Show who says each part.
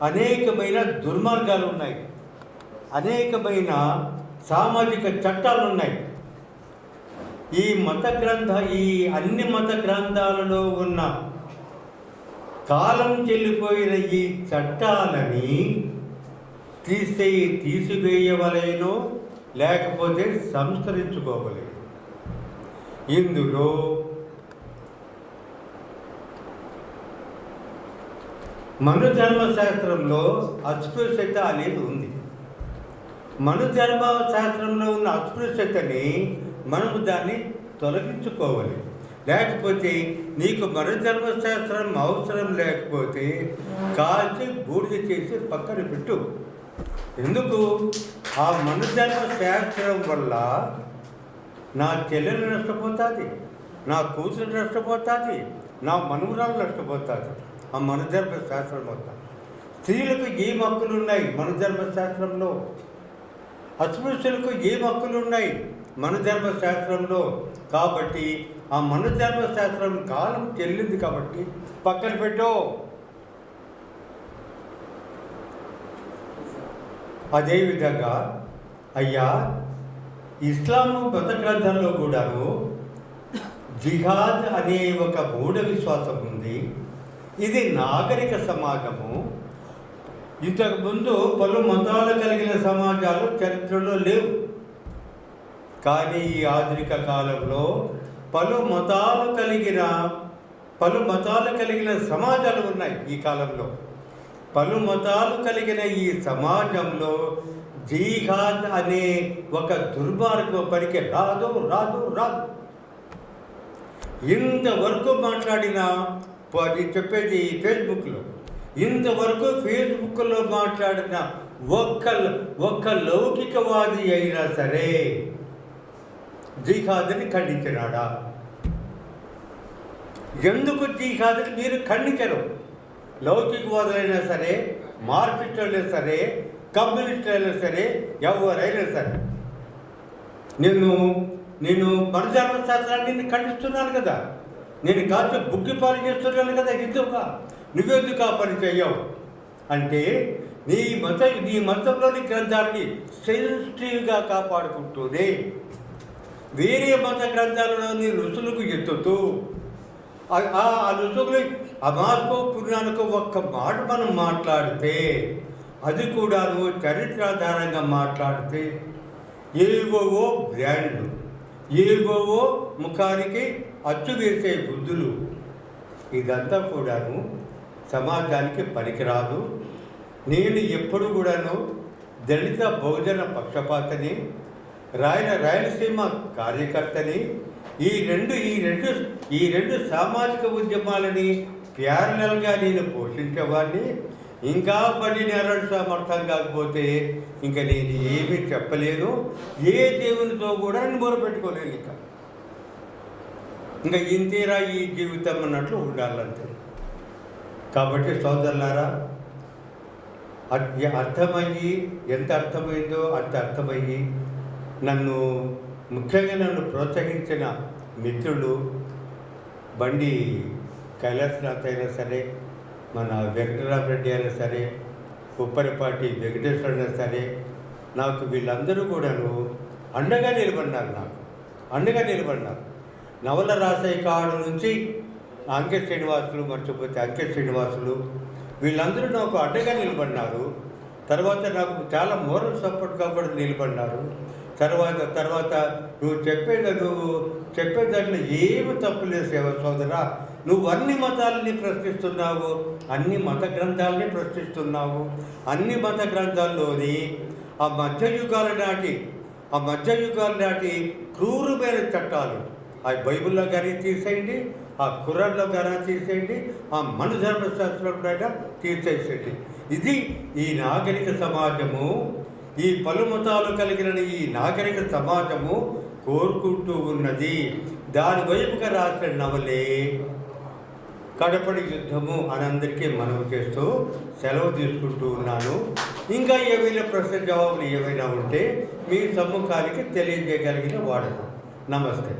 Speaker 1: అనేకమైన దుర్మార్గాలు ఉన్నాయి, అనేకమైన సామాజిక చట్టాలు ఉన్నాయి. ఈ అన్ని మత గ్రంథాలలో ఉన్న కాలం చెల్లిపోయిన ఈ చట్టాలని తీసివేయవలేనో లేకపోతే సంస్కరించుకోవలేదు. ఇందులో మనుధర్మశాస్త్రంలో అస్పృశ్యత అనేది ఉంది. మనుధర్మశాస్త్రంలో ఉన్న అస్పృశ్యతని మనము దాన్ని తొలగించుకోవాలి. లేకపోతే నీకు మనుధర్మశాస్త్రం అవసరం లేకపోతే కాల్చి బూడిద చేసి పక్కన పెట్టు. ఎందుకు? ఆ మనుధర్మశాస్త్రం వల్ల నా చెల్లెలు నష్టపోతుంది, నా కూతురు నష్టపోతుంది, నా మనుమరాలు నష్టపోతుంది. ఆ మనుధర్మశాస్త్రం వల్ల స్త్రీలకు ఏం హక్కులు ఉన్నాయి మనుధర్మశాస్త్రంలో, అస్పృశ్యులకు ఏం హక్కులు ఉన్నాయి మనుధర్మశాస్త్రంలో. కాబట్టి ఆ మనుధర్మశాస్త్రం కాలం చెల్లింది కాబట్టి పక్కన పెట్టు. అదేవిధంగా అయ్యా, ఇస్లాము మత గ్రంథంలో కూడాను జిహాద్ అనే ఒక మూఢ విశ్వాసం ఉంది. ఇది నాగరిక సమాజము. ఇంతకుముందు పలు మతాలు కలిగిన సమాజాలు చరిత్రలో లేవు. కానీ ఈ ఆధునిక కాలంలో పలు మతాలు కలిగిన సమాజాలు ఉన్నాయి. ఈ కాలంలో పలు మతాలు కలిగిన ఈ సమాజంలో జిహాద్ అనే ఒక దుర్మార్గం పనికి రాదు. ఇంతవరకు మాట్లాడిన చెప్పేది ఫేస్బుక్లో, ఇంతవరకు ఫేస్బుక్లో మాట్లాడిన ఒక్క లౌకికవాది అయినా సరే జిహాద్ని ఖండించినాడా? ఎందుకు జిహాద్ని మీరు ఖండించరు? లౌకికవాదులైనా సరే, మార్క్సిస్టులైనా సరే, కమ్యూనిస్టులైనా సరే, ఎవరైనా సరే, నేను మనుధర్మశాస్త్రాన్ని ఖండిస్తున్నాను కదా, నేను కాస్త బుగ్గిపాలు చేస్తున్నాను కదా, ఎందుకుగా నువ్వెందుకు ఆ పని చెయ్యవు అంటే నీ మతంలోని గ్రంథాన్ని సెన్సిటివ్గా కాపాడుకుంటూనే వేరే మత గ్రంథాలలోని రుసులకు ఎత్తుతూ ఆ రుసుకులు అమాస్కో పురాణకు ఒక్క మాట మనం మాట్లాడితే, అది కూడాను చరిత్రాధారంగా మాట్లాడితే ఏవోవో బ్రాండ్లు, ఏవోవో ముఖానికి అచ్చు వేసే బుద్ధులు, ఇదంతా కూడాను సమాజానికి పనికిరాదు. నేను ఎప్పుడు కూడాను దళిత బహుజన పక్షపాతని, రాయలసీమ కార్యకర్తని, ఈ రెండు సామాజిక ఉద్యమాలని ప్యారలల్గా నేను పోషించేవాడిని. ఇంకా బండి నేరాడు సమర్థం కాకపోతే ఇంకా నేను ఏమీ చెప్పలేను. ఏ దేవునితో కూడా నేను మొరపెట్టుకోలేను. ఇంకా ఇంతేరా ఈ జీవితం అన్నట్లు ఉండాలంతే. కాబట్టి సోదరులారా, ఎంత అర్థమైందో అంత అర్థమయ్యి ముఖ్యంగా నన్ను ప్రోత్సహించిన మిత్రులు బండి కైలాసనాథ్ అయినా సరే, మన వెంకటరామరెడ్డి అయినా సరే, ఉప్పరిపాటి వెంకటేశ్వర అయినా సరే, నాకు వీళ్ళందరూ కూడాను అండగా నిలబడినారు. నవల రాసే కాడు నుంచి అంకిత్ శ్రీనివాసులు, మర్చిపోతే అంకిత్ శ్రీనివాసులు, వీళ్ళందరూ నాకు అండగా నిలబడినారు. తర్వాత నాకు చాలా మోరల్ సపోర్ట్గా కూడా నిలబడినారు. తర్వాత నువ్వు చెప్పే దాంట్లో ఏమి తప్పులేదు సోదరా, నువ్వు అన్ని మతాలని ప్రశ్నిస్తున్నావు, అన్ని మత గ్రంథాలని ప్రశ్నిస్తున్నావు. అన్ని మత గ్రంథాల్లోని ఆ మధ్యయుగాల నాటి క్రూరమైన చట్టాలు ఆ బైబిల్లో కానీ తీసేయండి, ఆ ఖురాన్లో కానీ తీసేయండి, ఆ మనుధర్మశాస్త్రంలో తీసేసేయండి. ఇది ఈ నాగరిక సమాజము, ఈ పలు మతాలు కలిగిన ఈ నాగరిక సమాజము కోరుకుంటూ ఉన్నది. దాని వైపుగా రాసిన నవలే కడపడి యుద్ధము అని అందరికీ మనవి చేస్తూ సెలవు తీసుకుంటూ ఉన్నాను. ఇంకా ఏవైనా ప్రశ్న జవాబులు ఏవైనా ఉంటే మీ సమ్ముఖానికి తెలియజేయగలిగిన వాడను. నమస్తే.